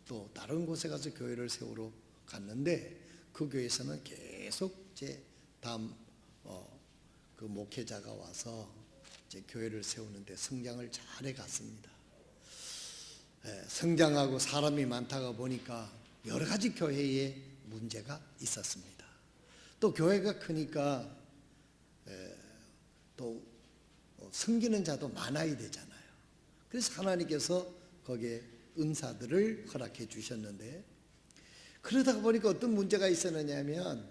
또 다른 곳에 가서 교회를 세우러 갔는데 그 교회에서는 계속 제 다음 그 목회자가 와서 이제 교회를 세우는데 성장을 잘해 갔습니다. 성장하고 사람이 많다가 보니까 여러 가지 교회에 문제가 있었습니다. 또 교회가 크니까 또 섬기는 자도 많아야 되잖아요. 그래서 하나님께서 거기에 은사들을 허락해 주셨는데, 그러다 보니까 어떤 문제가 있었느냐 하면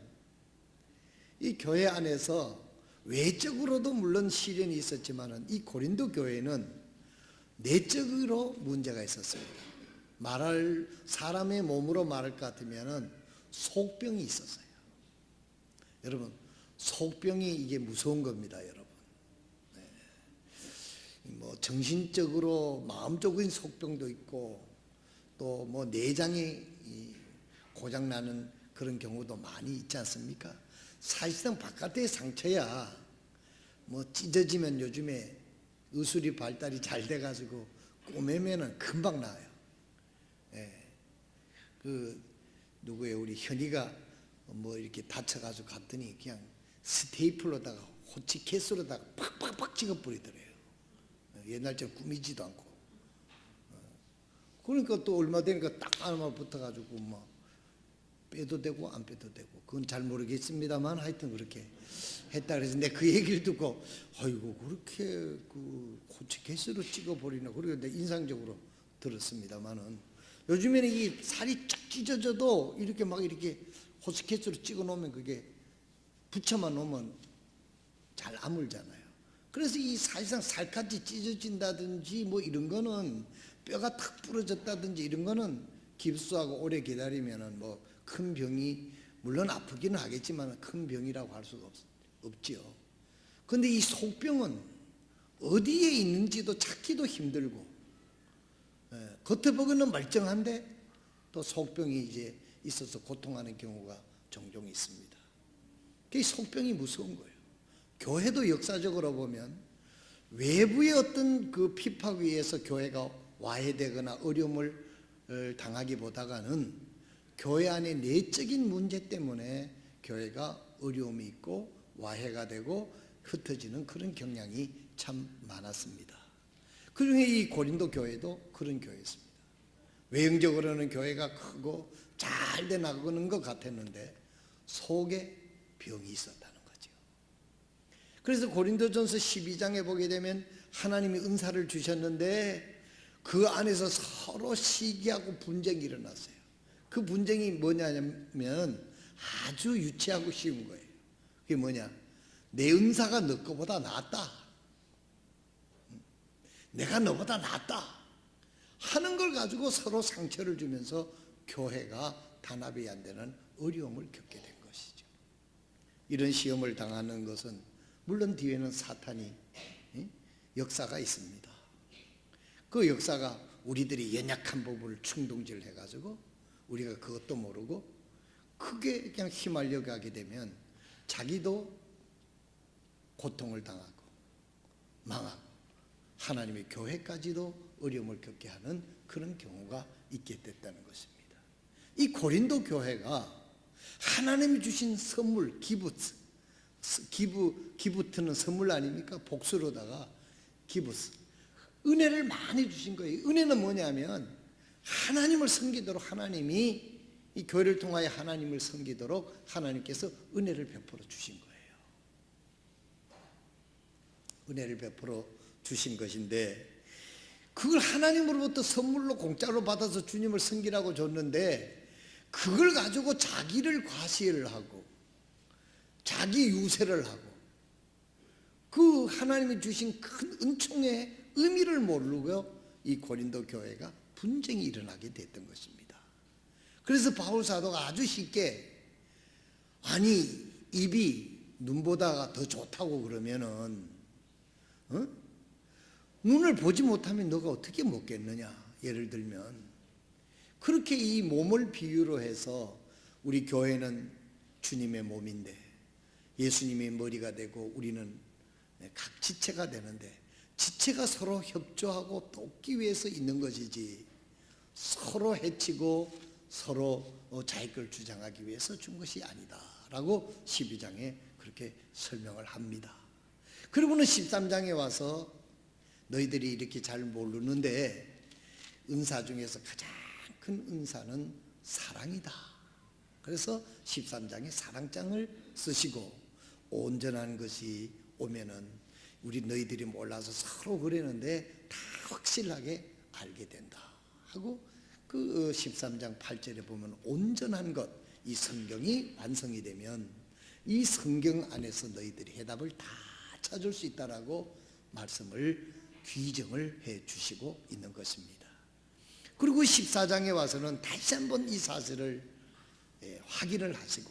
이 교회 안에서 외적으로도 물론 시련이 있었지만 이 고린도 교회는 내적으로 문제가 있었습니다. 사람의 몸으로 말할 것 같으면 속병이 있었어요. 여러분, 속병이 이게 무서운 겁니다, 여러분. 뭐 정신적으로 마음적인 속병도 있고 또 뭐 내장이 고장 나는 그런 경우도 많이 있지 않습니까? 사실상 바깥의 상처야 뭐 찢어지면 요즘에 의술이 발달이 잘 돼가지고 꼬매면은 금방 나아요. 그 누구예요? 우리 현이가 뭐 이렇게 다쳐가지고 갔더니 그냥 스테이플로다가 호치케스로다가 팍팍팍 찍어버리더래요. 옛날처럼 꾸미지도 않고. 그러니까 또 얼마 되니까 딱 하나만 붙어가지고 뭐 빼도 되고 안 빼도 되고, 그건 잘 모르겠습니다만 하여튼 그렇게 했다 그래서 내가 그 얘기를 듣고 아이고 그렇게 그 호치케스로 찍어버리나, 그리고 내 인상적으로 들었습니다만은 요즘에는 이 살이 쫙 찢어져도 이렇게 막 이렇게 호치케스로 찍어 놓으면 그게 붙여만 놓으면 잘 아물잖아요. 그래서 이 사실상 살갗이 찢어진다든지 뭐 이런 거는 뼈가 탁 부러졌다든지 이런 거는 깁스하고 오래 기다리면은 뭐 큰 병이, 물론 아프기는 하겠지만 큰 병이라고 할 수가 없지요. 그런데 이 속병은 어디에 있는지도 찾기도 힘들고, 겉에 보기는 멀쩡한데 또 속병이 이제 있어서 고통하는 경우가 종종 있습니다. 이 속병이 무서운 거예요. 교회도 역사적으로 보면 외부의 어떤 그 핍박에 의해서 교회가 와해되거나 어려움을 당하기보다는 교회 안의 내적인 문제 때문에 교회가 어려움이 있고 와해가 되고 흩어지는 그런 경향이 참 많았습니다. 그 중에 이 고린도 교회도 그런 교회였습니다. 외형적으로는 교회가 크고 잘 돼 나가는 것 같았는데 속에 병이 있었다는 거죠. 그래서 고린도전서 12장에 보게 되면 하나님이 은사를 주셨는데 그 안에서 서로 시기하고 분쟁이 일어났어요. 그 분쟁이 뭐냐면 아주 유치하고 쉬운 거예요. 그게 뭐냐? 내 은사가 너 거보다 낫다, 내가 너보다 낫다 하는 걸 가지고 서로 상처를 주면서 교회가 단합이 안 되는 어려움을 겪게 된 것이죠. 이런 시험을 당하는 것은 물론 뒤에는 사탄이 역사가 있습니다. 그 역사가 우리들이 연약한 부분을 충동질 해가지고 우리가 그것도 모르고 크게 그냥 휘말려 가게 되면 자기도 고통을 당하고 망하고 하나님의 교회까지도 어려움을 겪게 하는 그런 경우가 있게 됐다는 것입니다. 이 고린도 교회가 하나님이 주신 선물, 기부트는 선물 아닙니까? 복수로다가 기부스, 은혜를 많이 주신 거예요. 은혜는 뭐냐면 하나님을 섬기도록, 하나님이 이 교회를 통하여 하나님을 섬기도록 하나님께서 은혜를 베풀어 주신 거예요. 은혜를 베풀어 주신 것인데 그걸 하나님으로부터 선물로 공짜로 받아서 주님을 섬기라고 줬는데 그걸 가지고 자기를 과시를 하고 자기 유세를 하고 그 하나님이 주신 큰 은총의 의미를 모르고 이 고린도 교회가 분쟁이 일어나게 됐던 것입니다. 그래서 바울 사도가 아주 쉽게 아니 입이 눈보다 더 좋다고 그러면은 눈을 보지 못하면 너가 어떻게 먹겠느냐, 예를 들면 그렇게 이 몸을 비유로 해서 우리 교회는 주님의 몸인데 예수님의 머리가 되고 우리는 각 지체가 되는데 지체가 서로 협조하고 돕기 위해서 있는 것이지 서로 해치고 서로 자기 걸 주장하기 위해서 준 것이 아니다라고 12장에 그렇게 설명을 합니다. 그리고는 13장에 와서 너희들이 이렇게 잘 모르는데 은사 중에서 가장 큰 은사는 사랑이다. 그래서 13장에 사랑장을 쓰시고 온전한 것이 오면은 우리 너희들이 몰라서 서로 그랬는데 다 확실하게 알게 된다 하고 그 13장 8절에 보면 온전한 것, 이 성경이 완성이 되면 이 성경 안에서 너희들이 해답을 다 찾을 수 있다라고 말씀을 귀정을 해 주시고 있는 것입니다. 그리고 14장에 와서는 다시 한번 이 사실을 확인을 하시고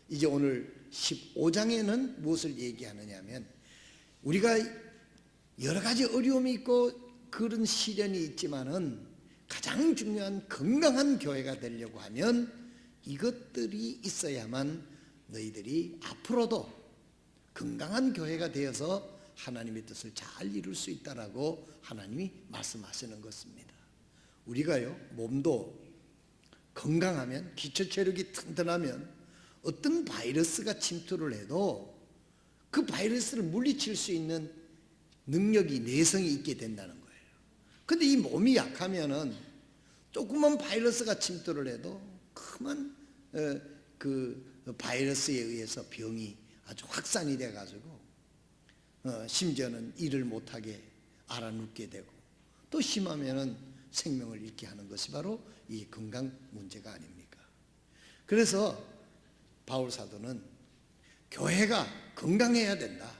이제 오늘 15장에는 무엇을 얘기하느냐 하면 우리가 여러 가지 어려움이 있고 그런 시련이 있지만은 가장 중요한 건강한 교회가 되려고 하면 이것들이 있어야만 너희들이 앞으로도 건강한 교회가 되어서 하나님의 뜻을 잘 이룰 수 있다라고 하나님이 말씀하시는 것입니다. 우리가요 몸도 건강하면 기초 체력이 튼튼하면 어떤 바이러스가 침투를 해도 그 바이러스를 물리칠 수 있는 능력이 내성이 있게 된다는 거예요. 근데 이 몸이 약하면은 조그만 바이러스가 침투를 해도 그만 그 바이러스에 의해서 병이 아주 확산이 돼 가지고 심지어는 일을 못하게 알아눕게 되고 또 심하면은 생명을 잃게 하는 것이 바로 이 건강 문제가 아닙니까? 그래서 바울 사도는 교회가 건강해야 된다.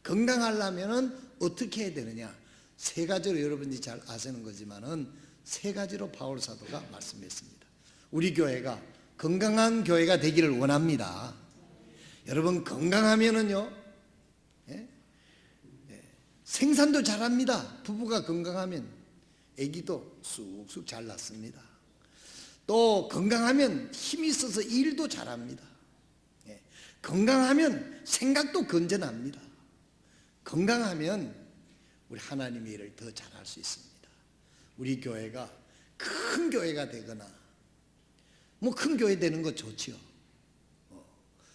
건강하려면은 어떻게 해야 되느냐? 세 가지로 여러분들이 잘 아시는 거지만은 세 가지로 바울 사도가 말씀했습니다. 우리 교회가 건강한 교회가 되기를 원합니다. 여러분 건강하면은요, 생산도 잘합니다. 부부가 건강하면 아기도 쑥쑥 잘 낳습니다. 또 건강하면 힘이 있어서 일도 잘합니다. 건강하면 생각도 건전합니다. 건강하면 우리 하나님의 일을 더 잘할 수 있습니다. 우리 교회가 큰 교회가 되거나 뭐 큰 교회 되는 거 좋지요.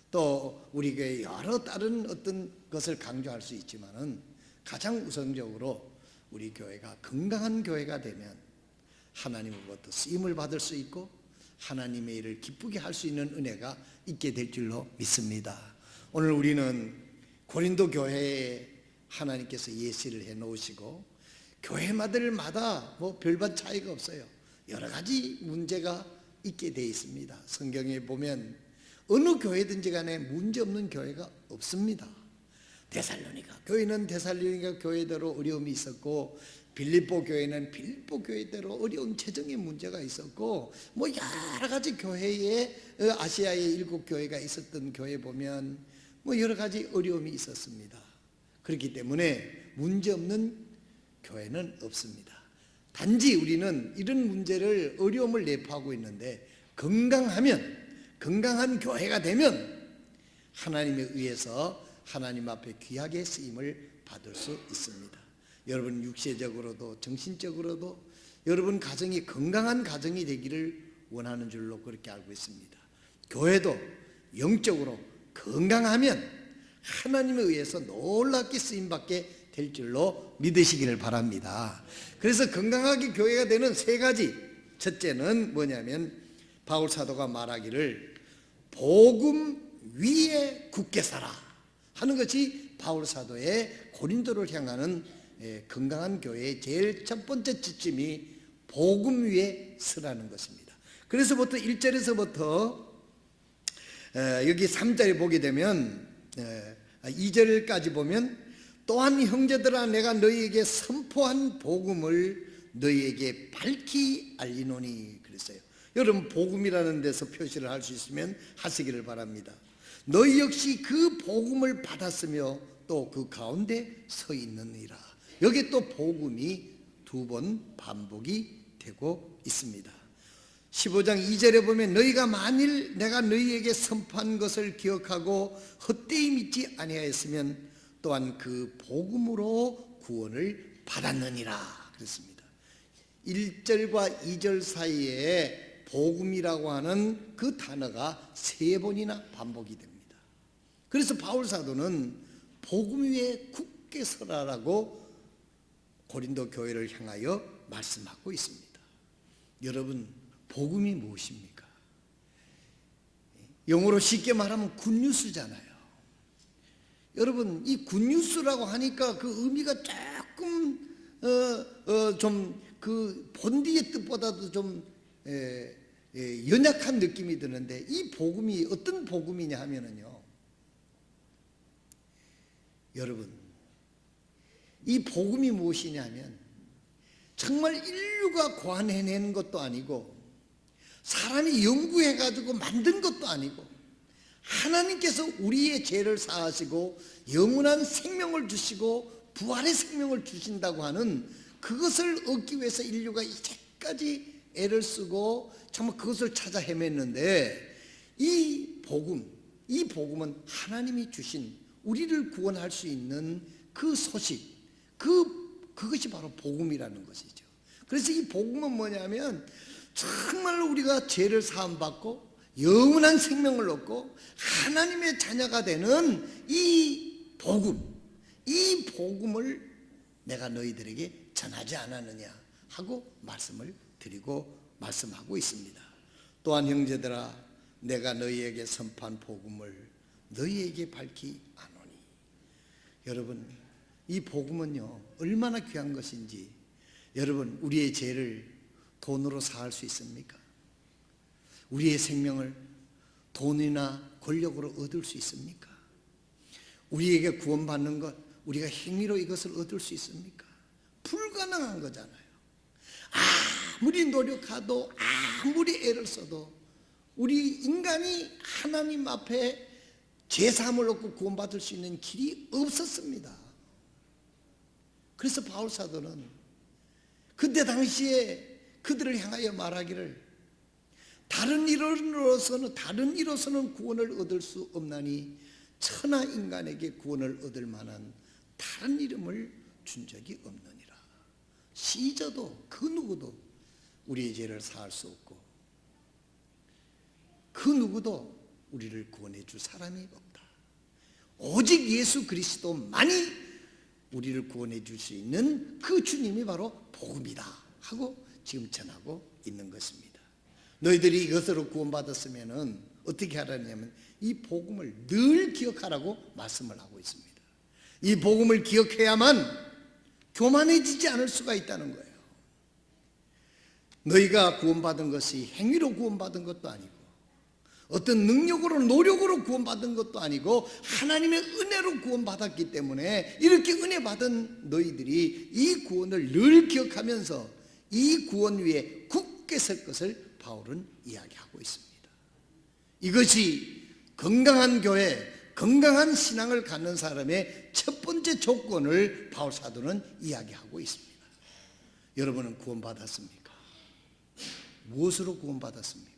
또 우리 교회 여러 다른 어떤 것을 강조할 수 있지만은 가장 우선적으로 우리 교회가 건강한 교회가 되면 하나님으로부터 쓰임을 받을 수 있고 하나님의 일을 기쁘게 할 수 있는 은혜가 있게 될 줄로 믿습니다. 오늘 우리는 고린도 교회에 하나님께서 예시를 해 놓으시고 교회마다 뭐 별반 차이가 없어요. 여러 가지 문제가 있게 돼 있습니다. 성경에 보면 어느 교회든지 간에 문제없는 교회가 없습니다. 데살로니가 교회는 데살로니가 교회대로 어려움이 있었고 빌립보 교회는 빌립보 교회대로 어려운 재정의 문제가 있었고 뭐 여러 가지 교회에 아시아의 7교회가 있었던 교회 보면 뭐 여러 가지 어려움이 있었습니다. 그렇기 때문에 문제없는 교회는 없습니다. 단지 우리는 이런 문제를 어려움을 내포하고 있는데 건강한 교회가 되면 하나님에 의해서 하나님 앞에 귀하게 쓰임을 받을 수 있습니다. 여러분 육체적으로도 정신적으로도 여러분 가정이 건강한 가정이 되기를 원하는 줄로 그렇게 알고 있습니다. 교회도 영적으로 건강하면 하나님에 의해서 놀랍게 쓰임받게 될 줄로 믿으시기를 바랍니다. 그래서 건강하게 교회가 되는 세 가지, 첫째는 뭐냐면 바울 사도가 말하기를 복음 위에 굳게 살아 하는 것이 바울 사도의 고린도를 향하는 건강한 교회의 제일 첫 번째 지침이 복음 위에 서라는 것입니다. 그래서부터 1절에서부터 여기 3절에 보게 되면 2절까지 보면 또한 형제들아 내가 너희에게 선포한 복음을 너희에게 밝히 알리노니 그랬어요. 여러분 복음이라는 데서 표시를 할 수 있으면 하시기를 바랍니다. 너희 역시 그 복음을 받았으며 또 그 가운데 서 있느니라. 여기 또 복음이 두 번 반복이 되고 있습니다. 15장 2절에 보면 너희가 만일 내가 너희에게 선포한 것을 기억하고 헛되이 믿지 아니하였으면 또한 그 복음으로 구원을 받았느니라 그랬습니다. 1절과 2절 사이에 복음이라고 하는 그 단어가 3번이나 반복이 됩니다. 그래서 바울 사도는 복음 위에 굳게 서라라고 고린도 교회를 향하여 말씀하고 있습니다. 여러분, 복음이 무엇입니까? 영어로 쉽게 말하면 굿뉴스잖아요. 여러분, 이 굿뉴스라고 하니까 그 의미가 조금 좀 그 본디의 뜻보다도 좀 연약한 느낌이 드는데, 이 복음이 어떤 복음이냐 하면은요, 여러분, 이 복음이 무엇이냐 하면 정말 인류가 고안해낸 것도 아니고 사람이 연구해가지고 만든 것도 아니고 하나님께서 우리의 죄를 사하시고 영원한 생명을 주시고 부활의 생명을 주신다고 하는 그것을 얻기 위해서 인류가 이제까지 애를 쓰고 정말 그것을 찾아 헤맸는데, 이 복음은 하나님이 주신 우리를 구원할 수 있는 그 소식, 그것이 바로 복음이라는 것이죠. 그래서 이 복음은 뭐냐면 정말로 우리가 죄를 사함받고 영원한 생명을 얻고 하나님의 자녀가 되는 이 복음을 내가 너희들에게 전하지 않았느냐 하고 말씀을 드리고 말씀하고 있습니다. 또한 형제들아, 내가 너희에게 선포한 복음을 너희에게 밝히 아노니. 여러분, 이 복음은요 얼마나 귀한 것인지. 여러분, 우리의 죄를 돈으로 사할 수 있습니까? 우리의 생명을 돈이나 권력으로 얻을 수 있습니까? 우리에게 구원받는 것, 우리가 행위로 이것을 얻을 수 있습니까? 불가능한 거잖아요. 아무리 노력해도 아무리 애를 써도 우리 인간이 하나님 앞에 죄사함을 얻고 구원받을 수 있는 길이 없었습니다. 그래서 바울 사도는 그때 당시에 그들을 향하여 말하기를, 다른 이로서는 구원을 얻을 수 없나니 천하 인간에게 구원을 얻을 만한 다른 이름을 준 적이 없느니라. 시저도 그 누구도 우리의 죄를 사할 수 없고 그 누구도 우리를 구원해 줄 사람이 없다. 오직 예수 그리스도만이 우리를 구원해 줄 수 있는 그 주님이 바로 복음이다 하고 지금 전하고 있는 것입니다. 너희들이 이것으로 구원받았으면 어떻게 하라냐면 이 복음을 늘 기억하라고 말씀을 하고 있습니다. 이 복음을 기억해야만 교만해지지 않을 수가 있다는 거예요. 너희가 구원받은 것이 행위로 구원받은 것도 아니고 어떤 능력으로 노력으로 구원받은 것도 아니고 하나님의 은혜로 구원받았기 때문에 이렇게 은혜 받은 너희들이 이 구원을 늘 기억하면서 이 구원 위에 굳게 설 것을 바울은 이야기하고 있습니다. 이것이 건강한 교회, 건강한 신앙을 갖는 사람의 첫 번째 조건을 바울 사도는 이야기하고 있습니다. 여러분은 구원받았습니까? 무엇으로 구원받았습니까?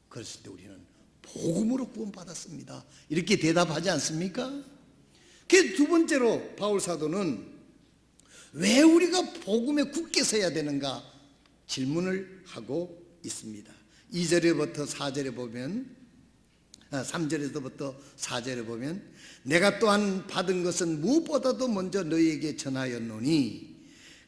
그랬을 때 우리는 복음으로 구원받았습니다. 이렇게 대답하지 않습니까? 그 두 번째로 바울 사도는 왜 우리가 복음에 굳게 서야 되는가 질문을 하고 있습니다. 2절에부터 4절에 보면 3절에서부터 4절에 보면 내가 또한 받은 것은 무엇보다도 먼저 너희에게 전하였노니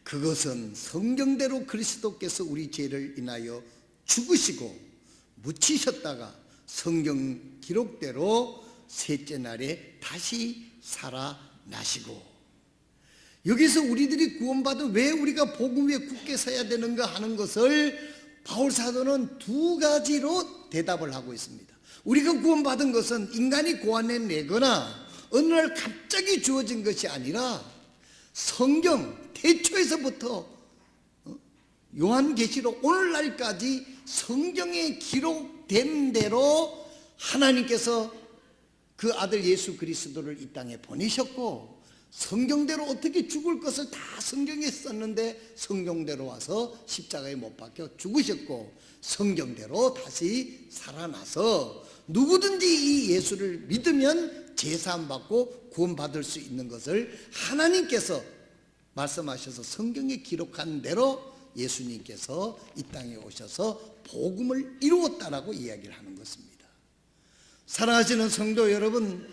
그것은 성경대로 그리스도께서 우리 죄를 인하여 죽으시고 묻히셨다가 성경 기록대로 셋째 날에 다시 살아나시고. 여기서 우리들이 구원받은 왜 우리가 복음 위에 굳게 서야 되는가 하는 것을 바울 사도는 두 가지로 대답을 하고 있습니다. 우리가 구원받은 것은 인간이 고안해내거나 어느 날 갑자기 주어진 것이 아니라 성경 태초에서부터 요한계시록 오늘날까지 성경에 기록된 대로 하나님께서 그 아들 예수 그리스도를 이 땅에 보내셨고 성경대로 어떻게 죽을 것을 다 성경에 썼는데 성경대로 와서 십자가에 못 박혀 죽으셨고 성경대로 다시 살아나서 누구든지 이 예수를 믿으면 제사함 받고 구원받을 수 있는 것을 하나님께서 말씀하셔서 성경에 기록한 대로 예수님께서 이 땅에 오셔서 복음을 이루었다라고 이야기를 하는 것입니다. 사랑하시는 성도 여러분,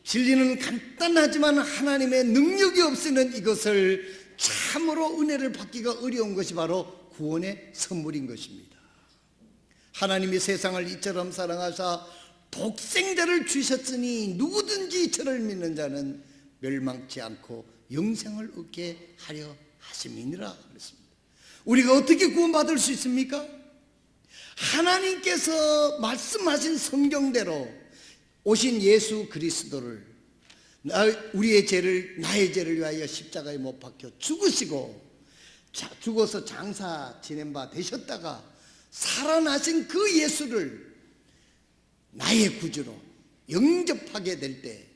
진리는 간단하지만 하나님의 능력이 없이는 이것을 참으로 은혜를 받기가 어려운 것이 바로 구원의 선물인 것입니다. 하나님이 세상을 이처럼 사랑하사 독생자를 주셨으니 누구든지 저를 믿는 자는 멸망치 않고 영생을 얻게 하려 하심이니라 그랬습니다. 우리가 어떻게 구원받을 수 있습니까? 하나님께서 말씀하신 성경대로 오신 예수 그리스도를 우리의 죄를, 나의 죄를 위하여 십자가에 못 박혀 죽어서 장사 지낸 바 되셨다가 살아나신 그 예수를 나의 구주로 영접하게 될 때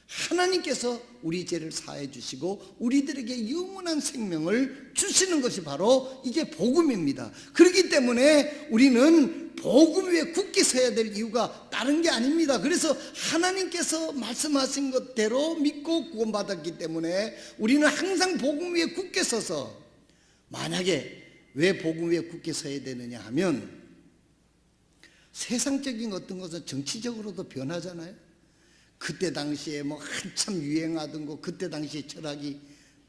하나님께서 우리 죄를 사해 주시고 우리들에게 영원한 생명을 주시는 것이 바로 이게 복음입니다. 그렇기 때문에 우리는 복음 위에 굳게 서야 될 이유가 다른 게 아닙니다. 그래서 하나님께서 말씀하신 것대로 믿고 구원받았기 때문에 우리는 항상 복음 위에 굳게 서서, 만약에 왜 복음 위에 굳게 서야 되느냐 하면, 세상적인 어떤 것은 정치적으로도 변하잖아요. 그때 당시에 뭐 한참 유행하던 거, 그때 당시에 철학이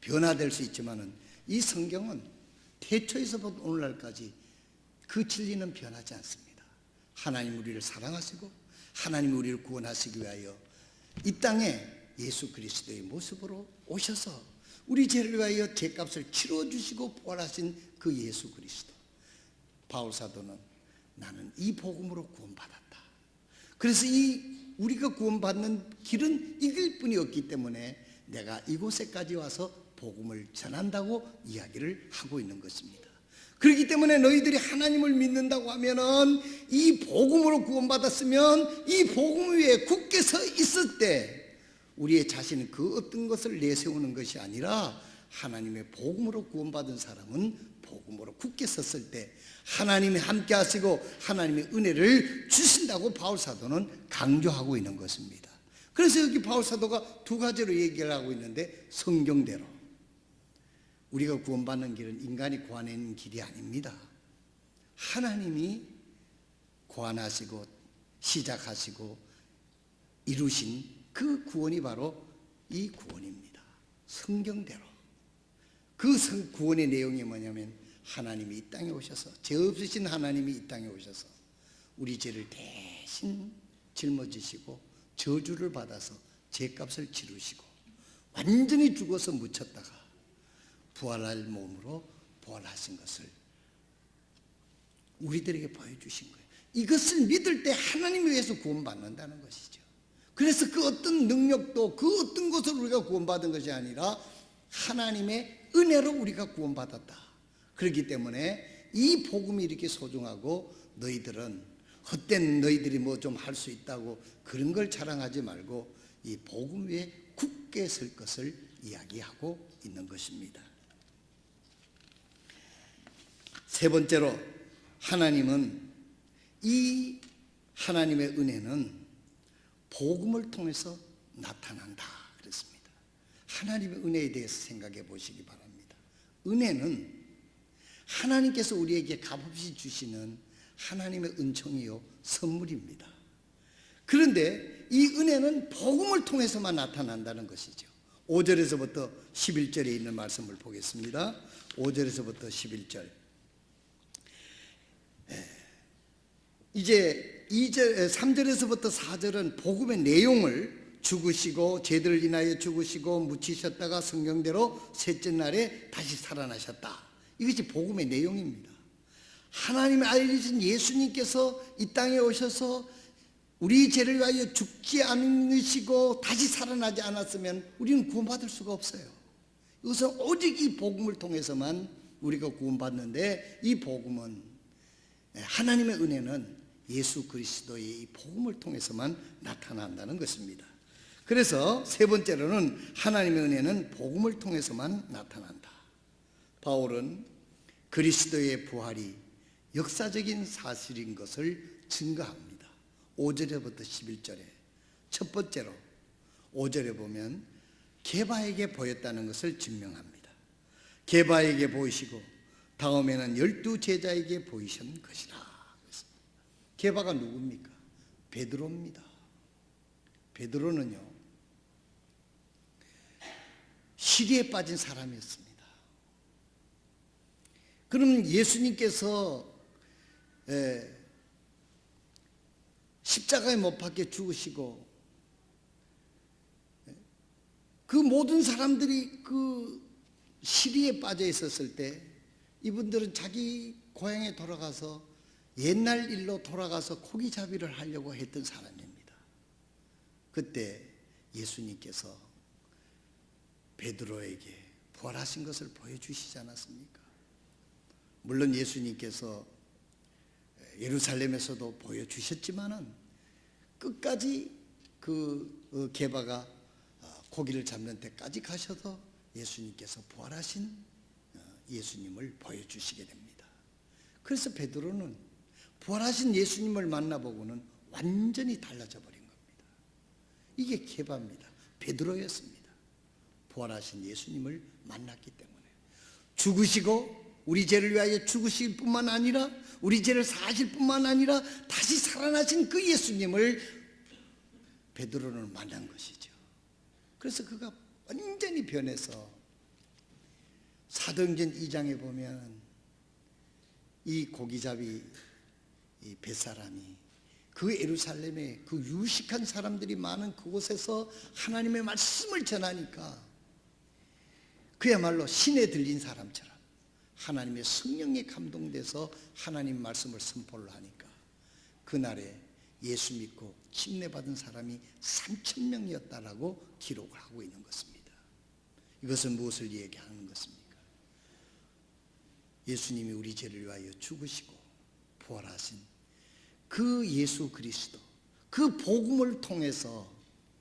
변화될 수 있지만은 이 성경은 태초에서부터 오늘날까지 그 진리는 변하지 않습니다. 하나님 우리를 사랑하시고 하나님 우리를 구원하시기 위하여 이 땅에 예수 그리스도의 모습으로 오셔서 우리 죄를 위하여 죄값을 치러주시고 부활하신 그 예수 그리스도. 바울 사도는 나는 이 복음으로 구원받았다. 그래서 우리가 구원받는 길은 이 길뿐이 없기 때문에 내가 이곳에까지 와서 복음을 전한다고 이야기를 하고 있는 것입니다. 그렇기 때문에 너희들이 하나님을 믿는다고 하면은 이 복음으로 구원받았으면 이 복음 위에 굳게 서 있을 때 우리의 자신은 그 어떤 것을 내세우는 것이 아니라 하나님의 복음으로 구원받은 사람은 복음으로 굳게 섰을 때 하나님이 함께 하시고 하나님의 은혜를 주신다고 바울 사도는 강조하고 있는 것입니다. 그래서 여기 바울 사도가 두 가지로 얘기를 하고 있는데, 성경대로 우리가 구원받는 길은 인간이 구하는 길이 아닙니다. 하나님이 구원하시고 시작하시고 이루신 그 구원이 바로 이 구원입니다. 성경대로. 그 구원의 내용이 뭐냐면 하나님이 이 땅에 오셔서, 죄 없으신 하나님이 이 땅에 오셔서 우리 죄를 대신 짊어지시고 저주를 받아서 죄값을 치르시고 완전히 죽어서 묻혔다가 부활할 몸으로 부활하신 것을 우리들에게 보여주신 거예요. 이것을 믿을 때 하나님에 의해서 구원받는다는 것이죠. 그래서 그 어떤 능력도 그 어떤 것을 우리가 구원받은 것이 아니라 하나님의 은혜로 우리가 구원받았다. 그렇기 때문에 이 복음이 이렇게 소중하고, 너희들은 헛된 너희들이 뭐 좀 할 수 있다고 그런 걸 자랑하지 말고 이 복음 위에 굳게 설 것을 이야기하고 있는 것입니다. 세 번째로, 이 하나님의 은혜는 복음을 통해서 나타난다 그랬습니다. 하나님의 은혜에 대해서 생각해 보시기 바랍니다. 은혜는 하나님께서 우리에게 값없이 주시는 하나님의 은총이요 선물입니다. 그런데 이 은혜는 복음을 통해서만 나타난다는 것이죠. 5절에서부터 11절에 있는 말씀을 보겠습니다. 5절에서부터 11절. 이제 3절에서부터 4절은 복음의 내용을, 죽으시고 죄들을 인하여 죽으시고 묻히셨다가 성경대로 셋째 날에 다시 살아나셨다. 이것이 복음의 내용입니다. 하나님의 아들이신 예수님께서 이 땅에 오셔서 우리 죄를 위하여 죽지 않으시고 다시 살아나지 않았으면 우리는 구원받을 수가 없어요. 이것은 오직 이 복음을 통해서만 우리가 구원받는데, 이 복음은, 하나님의 은혜는 예수 그리스도의 이 복음을 통해서만 나타난다는 것입니다. 그래서 세 번째로는 하나님의 은혜는 복음을 통해서만 나타난다. 바울은 그리스도의 부활이 역사적인 사실인 것을 증거합니다. 5절에부터 11절에 첫 번째로 5절에 보면 게바에게 보였다는 것을 증명합니다. 게바에게 보이시고 다음에는 12 제자에게 보이신 것이라. 게바가 누굽니까? 베드로입니다. 베드로는요, 시리에 빠진 사람이었습니다. 그럼 예수님께서 십자가에 못 박혀 죽으시고 그 모든 사람들이 그 시리에 빠져 있었을 때 이분들은 자기 고향에 돌아가서 옛날 일로 돌아가서 고기잡이를 하려고 했던 사람입니다. 그때 예수님께서 베드로에게 부활하신 것을 보여주시지 않았습니까? 물론 예수님께서 예루살렘에서도 보여주셨지만은 끝까지 그 게바가 고기를 잡는 데까지 가셔서 예수님께서 부활하신 예수님을 보여주시게 됩니다. 그래서 베드로는 부활하신 예수님을 만나보고는 완전히 달라져 버린 겁니다. 이게 게바입니다. 베드로였습니다. 부활하신 예수님을 만났기 때문에 죽으시고 우리 죄를 위하여 죽으실 뿐만 아니라 우리 죄를 사하실 뿐만 아니라 다시 살아나신 그 예수님을 베드로는 만난 것이죠. 그래서 그가 완전히 변해서 사도행전 2장에 보면 이 고기잡이 이 뱃사람이 그 예루살렘에 그 유식한 사람들이 많은 그곳에서 하나님의 말씀을 전하니까 그야말로 신에 들린 사람처럼 하나님의 성령에 감동돼서 하나님 말씀을 선포를 하니까 그날에 예수 믿고 침례받은 사람이 3,000명이었다라고 기록을 하고 있는 것입니다. 이것은 무엇을 얘기하는 것입니까? 예수님이 우리 죄를 위하여 죽으시고 부활하신 그 예수 그리스도, 그 복음을 통해서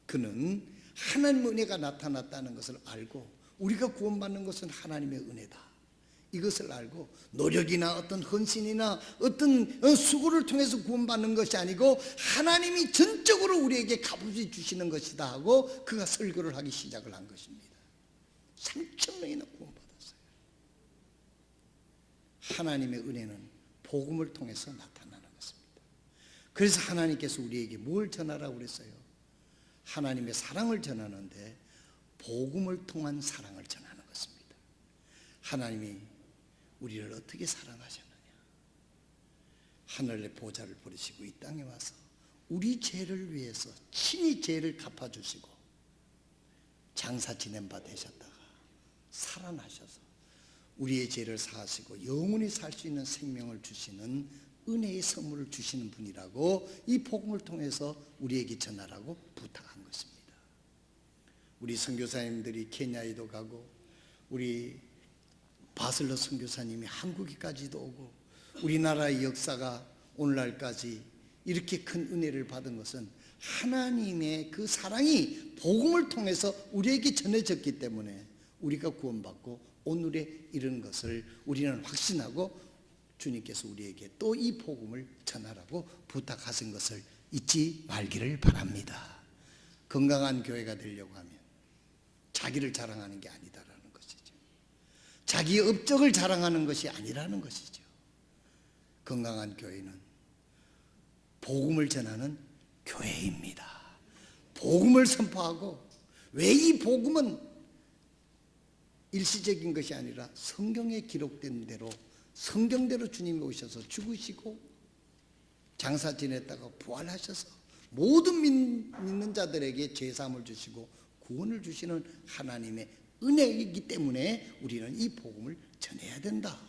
그는 하나님의 은혜가 나타났다는 것을 알고 우리가 구원받는 것은 하나님의 은혜다. 이것을 알고 노력이나 어떤 헌신이나 어떤 수고를 통해서 구원받는 것이 아니고 하나님이 전적으로 우리에게 값없이 주시는 것이다 하고 그가 설교를 하기 시작을 한 것입니다. 3,000명이나 구원받았어요. 하나님의 은혜는 복음을 통해서 나타나는 것입니다. 그래서 하나님께서 우리에게 뭘 전하라고 그랬어요? 하나님의 사랑을 전하는데 복음을 통한 사랑을 전하는 것입니다. 하나님이 우리를 어떻게 사랑하셨느냐? 하늘의 보좌를 버리시고 이 땅에 와서 우리 죄를 위해서 친히 죄를 갚아주시고 장사 지낸 바 되셨다가 살아나셔서 우리의 죄를 사하시고 영원히 살 수 있는 생명을 주시는 은혜의 선물을 주시는 분이라고 이 복음을 통해서 우리에게 전하라고 부탁한 것입니다. 우리 선교사님들이 케냐에도 가고 우리 바슬러 선교사님이 한국에까지도 오고 우리나라의 역사가 오늘날까지 이렇게 큰 은혜를 받은 것은 하나님의 그 사랑이 복음을 통해서 우리에게 전해졌기 때문에 우리가 구원받고 오늘에 이른 것을 우리는 확신하고 주님께서 우리에게 또 이 복음을 전하라고 부탁하신 것을 잊지 말기를 바랍니다. 건강한 교회가 되려고 하면 자기를 자랑하는 게 아니다라는 것이죠. 자기의 업적을 자랑하는 것이 아니라는 것이죠. 건강한 교회는 복음을 전하는 교회입니다. 복음을 선포하고 왜 이 복음은 일시적인 것이 아니라 성경에 기록된 대로 성경대로 주님이 오셔서 죽으시고 장사 지냈다가 부활하셔서 모든 믿는 자들에게 죄사함을 주시고 구원을 주시는 하나님의 은혜이기 때문에 우리는 이 복음을 전해야 된다.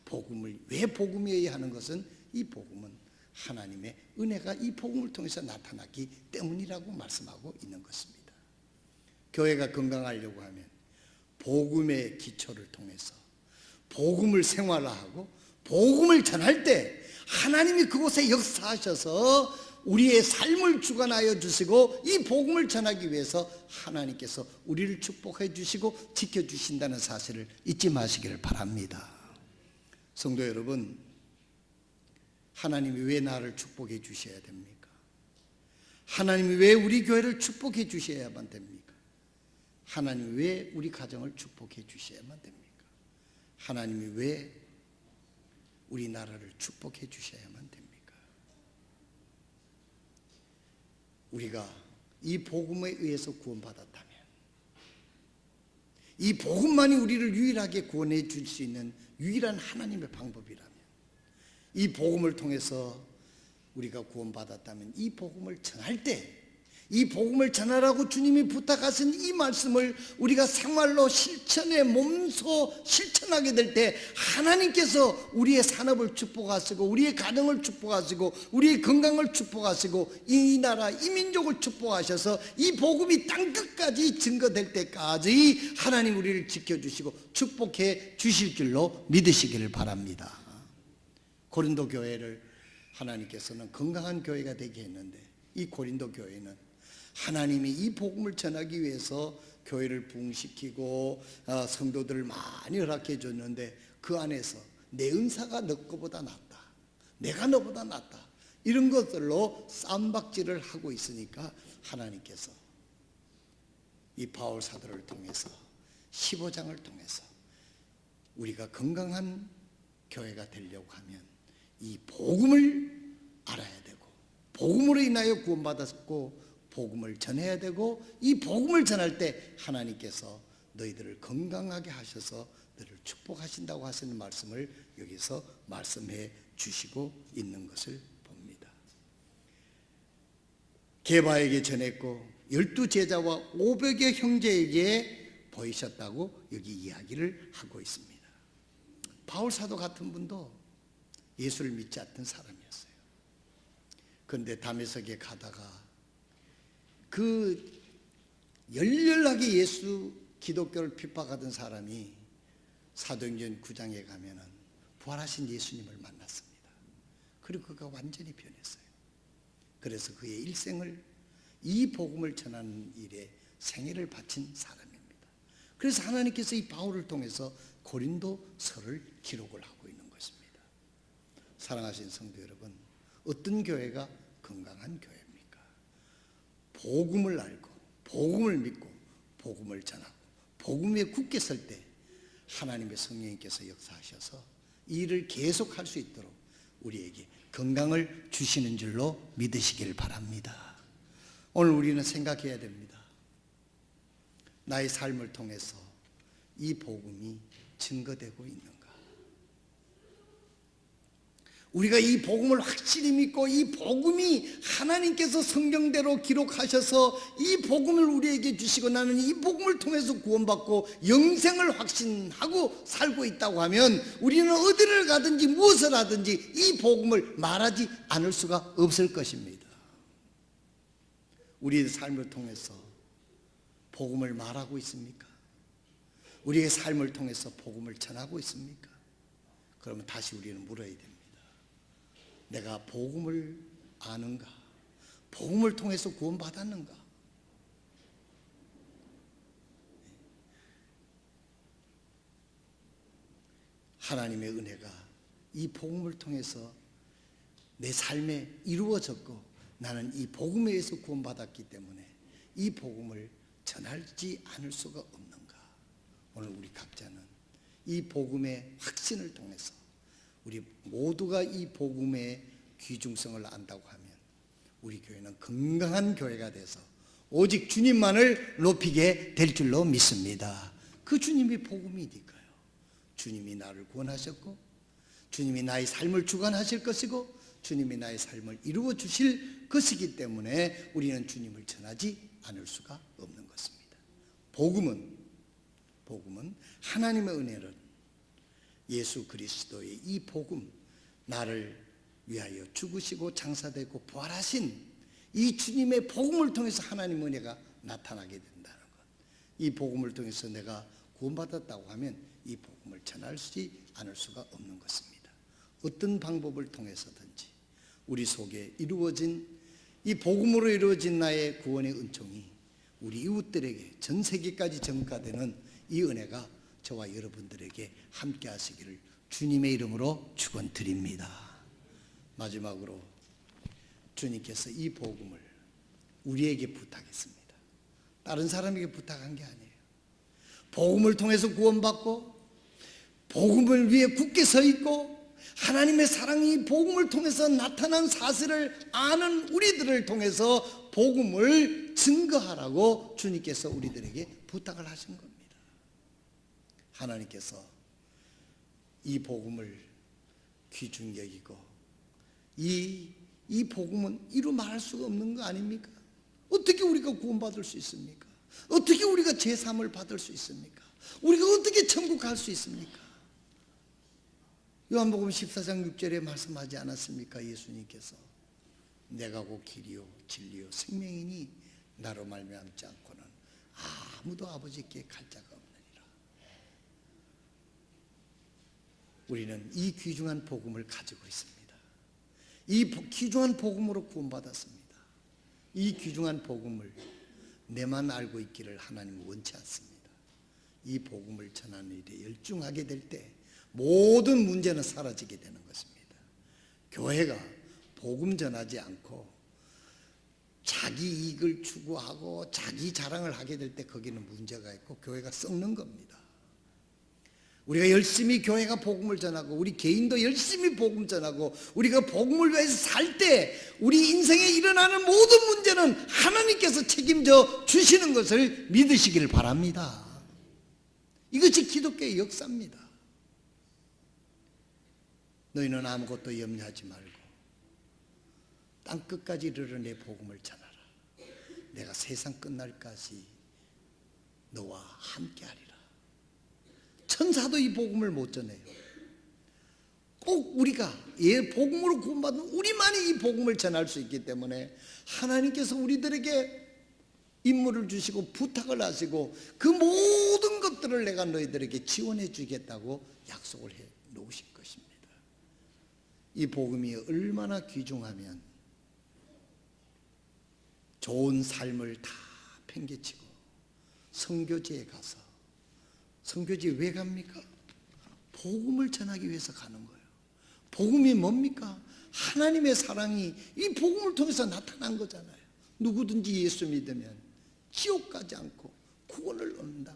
복음을 왜 복음이어야 하는 것은 이 복음은 하나님의 은혜가 이 복음을 통해서 나타났기 때문이라고 말씀하고 있는 것입니다. 교회가 건강하려고 하면 복음의 기초를 통해서 복음을 생활화하고 복음을 전할 때 하나님이 그곳에 역사하셔서 우리의 삶을 주관하여 주시고 이 복음을 전하기 위해서 하나님께서 우리를 축복해 주시고 지켜주신다는 사실을 잊지 마시기를 바랍니다. 성도 여러분, 하나님이 왜 나를 축복해 주셔야 됩니까? 하나님이 왜 우리 교회를 축복해 주셔야만 됩니까? 하나님이 왜 우리 가정을 축복해 주셔야만 됩니까? 하나님이 왜 우리나라를 축복해 주셔야만 됩니까? 우리가 이 복음에 의해서 구원받았다면, 이 복음만이 우리를 유일하게 구원해 줄 수 있는 유일한 하나님의 방법이라면, 이 복음을 통해서 우리가 구원받았다면 이 복음을 전할 때, 이 복음을 전하라고 주님이 부탁하신 이 말씀을 우리가 생활로 실천에 몸소 실천하게 될 때 하나님께서 우리의 산업을 축복하시고 우리의 가정을 축복하시고 우리의 건강을 축복하시고 이 나라 이 민족을 축복하셔서 이 복음이 땅끝까지 증거될 때까지 하나님 우리를 지켜주시고 축복해 주실 줄로 믿으시기를 바랍니다. 고린도 교회를 하나님께서는 건강한 교회가 되게 했는데, 이 고린도 교회는 하나님이 이 복음을 전하기 위해서 교회를 부흥시키고 성도들을 많이 허락해 줬는데, 그 안에서 내 은사가 너 거보다 낫다, 내가 너보다 낫다, 이런 것들로 쌈박질을 하고 있으니까 하나님께서 이 바울 사도를 통해서 15장을 통해서 우리가 건강한 교회가 되려고 하면 이 복음을 알아야 되고, 복음으로 인하여 구원받았고 복음을 전해야 되고, 이 복음을 전할 때 하나님께서 너희들을 건강하게 하셔서 너희를 축복하신다고 하시는 말씀을 여기서 말씀해 주시고 있는 것을 봅니다. 게바에게 전했고 12제자와 500의 형제에게 보이셨다고 여기 이야기를 하고 있습니다. 바울 사도 같은 분도 예수를 믿지 않던 사람이었어요. 그런데 다메섹에 가다가 그 열렬하게 예수 기독교를 핍박하던 사람이 사도행전 9장에 가면은 부활하신 예수님을 만났습니다. 그리고 그가 완전히 변했어요. 그래서 그의 일생을 이 복음을 전하는 일에 생애를 바친 사람입니다. 그래서 하나님께서 이 바울을 통해서 고린도서를 기록을 하고 있는 것입니다. 사랑하신 성도 여러분, 어떤 교회가 건강한 교회입니까? 복음을 알고 복음을 믿고 복음을 전하고 복음에 굳게 설 때 하나님의 성령님께서 역사하셔서 이 일을 계속할 수 있도록 우리에게 건강을 주시는 줄로 믿으시길 바랍니다. 오늘 우리는 생각해야 됩니다. 나의 삶을 통해서 이 복음이 증거되고 있는가? 우리가 이 복음을 확실히 믿고 이 복음이 하나님께서 성경대로 기록하셔서 이 복음을 우리에게 주시고 나는 이 복음을 통해서 구원받고 영생을 확신하고 살고 있다고 하면 우리는 어디를 가든지 무엇을 하든지 이 복음을 말하지 않을 수가 없을 것입니다. 우리의 삶을 통해서 복음을 말하고 있습니까? 우리의 삶을 통해서 복음을 전하고 있습니까? 그러면 다시 우리는 물어야 됩니다. 내가 복음을 아는가? 복음을 통해서 구원받았는가? 하나님의 은혜가 이 복음을 통해서 내 삶에 이루어졌고 나는 이 복음에 의해서 구원받았기 때문에 이 복음을 전하지 않을 수가 없는가? 오늘 우리 각자는 이 복음의 확신을 통해서 우리 모두가 이 복음의 귀중성을 안다고 하면 우리 교회는 건강한 교회가 돼서 오직 주님만을 높이게 될 줄로 믿습니다. 그 주님이 복음이니까요. 주님이 나를 구원하셨고 주님이 나의 삶을 주관하실 것이고 주님이 나의 삶을 이루어 주실 것이기 때문에 우리는 주님을 전하지 않을 수가 없는 것입니다. 복음은 하나님의 은혜를 예수 그리스도의 이 복음, 나를 위하여 죽으시고 장사되고 부활하신 이 주님의 복음을 통해서 하나님의 은혜가 나타나게 된다는 것. 이 복음을 통해서 내가 구원받았다고 하면 이 복음을 전하지 않을 수가 없는 것입니다. 어떤 방법을 통해서든지 우리 속에 이루어진 이 복음으로 이루어진 나의 구원의 은총이 우리 이웃들에게 전 세계까지 전가되는 이 은혜가 저와 여러분들에게 함께 하시기를 주님의 이름으로 축원드립니다. 마지막으로 주님께서 이 복음을 우리에게 부탁했습니다. 다른 사람에게 부탁한 게 아니에요. 복음을 통해서 구원받고 복음을 위해 굳게 서 있고 하나님의 사랑이 복음을 통해서 나타난 사실을 아는 우리들을 통해서 복음을 증거하라고 주님께서 우리들에게 부탁을 하신 겁니다. 하나님께서 이 복음을 귀중히 여기고 이 복음은 이루 말할 수가 없는 거 아닙니까? 어떻게 우리가 구원받을 수 있습니까? 어떻게 우리가 제3을 받을 수 있습니까? 우리가 어떻게 천국 갈 수 있습니까? 요한복음 14장 6절에 말씀하지 않았습니까? 예수님께서 내가 곧 길이요 진리요 생명이니 나로 말미암지 않고는 아무도 아버지께 갈 자가 없느니라. 우리는 이 귀중한 복음을 가지고 있습니다. 이 귀중한 복음으로 구원받았습니다. 이 귀중한 복음을 내만 알고 있기를 하나님은 원치 않습니다. 이 복음을 전하는 일에 열중하게 될 때 모든 문제는 사라지게 되는 것입니다. 교회가 복음 전하지 않고 자기 이익을 추구하고 자기 자랑을 하게 될 때 거기는 문제가 있고 교회가 썩는 겁니다. 우리가 열심히 교회가 복음을 전하고 우리 개인도 열심히 복음 전하고 우리가 복음을 위해서 살 때 우리 인생에 일어나는 모든 문제는 하나님께서 책임져 주시는 것을 믿으시기를 바랍니다. 이것이 기독교의 역사입니다. 너희는 아무것도 염려하지 말고 땅끝까지 이르러 내 복음을 전하라. 내가 세상 끝날까지 너와 함께하리라. 천사도 이 복음을 못 전해요. 꼭 우리가 복음으로 구원받은 우리만이 이 복음을 전할 수 있기 때문에 하나님께서 우리들에게 임무를 주시고 부탁을 하시고 그 모든 것들을 내가 너희들에게 지원해 주겠다고 약속을 해 놓으신 것입니다. 이 복음이 얼마나 귀중하면 좋은 삶을 다 팽개치고 선교지에 가서, 선교지에 왜 갑니까? 복음을 전하기 위해서 가는 거예요. 복음이 뭡니까? 하나님의 사랑이 이 복음을 통해서 나타난 거잖아요. 누구든지 예수 믿으면 지옥 가지 않고 구원을 얻는다.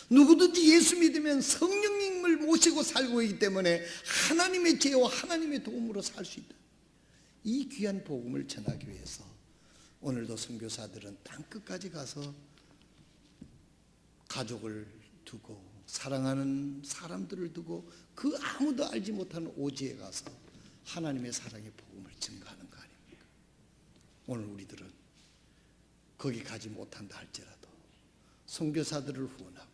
누구든지 예수 믿으면 성령님을 모시고 살고 있기 때문에 하나님의 제와 하나님의 도움으로 살 수 있다. 이 귀한 복음을 전하기 위해서 오늘도 선교사들은 땅끝까지 가서 가족을 두고 사랑하는 사람들을 두고 그 아무도 알지 못하는 오지에 가서 하나님의 사랑의 복음을 증거하는 거 아닙니까? 오늘 우리들은 거기 가지 못한다 할지라도 선교사들을 후원하고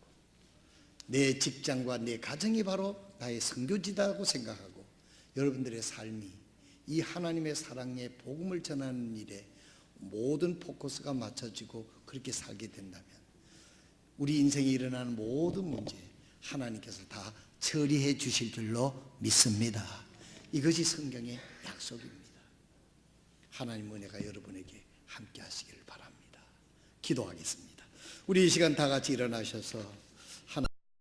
내 직장과 내 가정이 바로 나의 선교지다고 생각하고 여러분들의 삶이 이 하나님의 사랑의 복음을 전하는 일에 모든 포커스가 맞춰지고 그렇게 살게 된다면 우리 인생에 일어나는 모든 문제 하나님께서 다 처리해 주실 줄로 믿습니다. 이것이 성경의 약속입니다. 하나님 은혜가 여러분에게 함께 하시기를 바랍니다. 기도하겠습니다. 우리 이 시간 다 같이 일어나셔서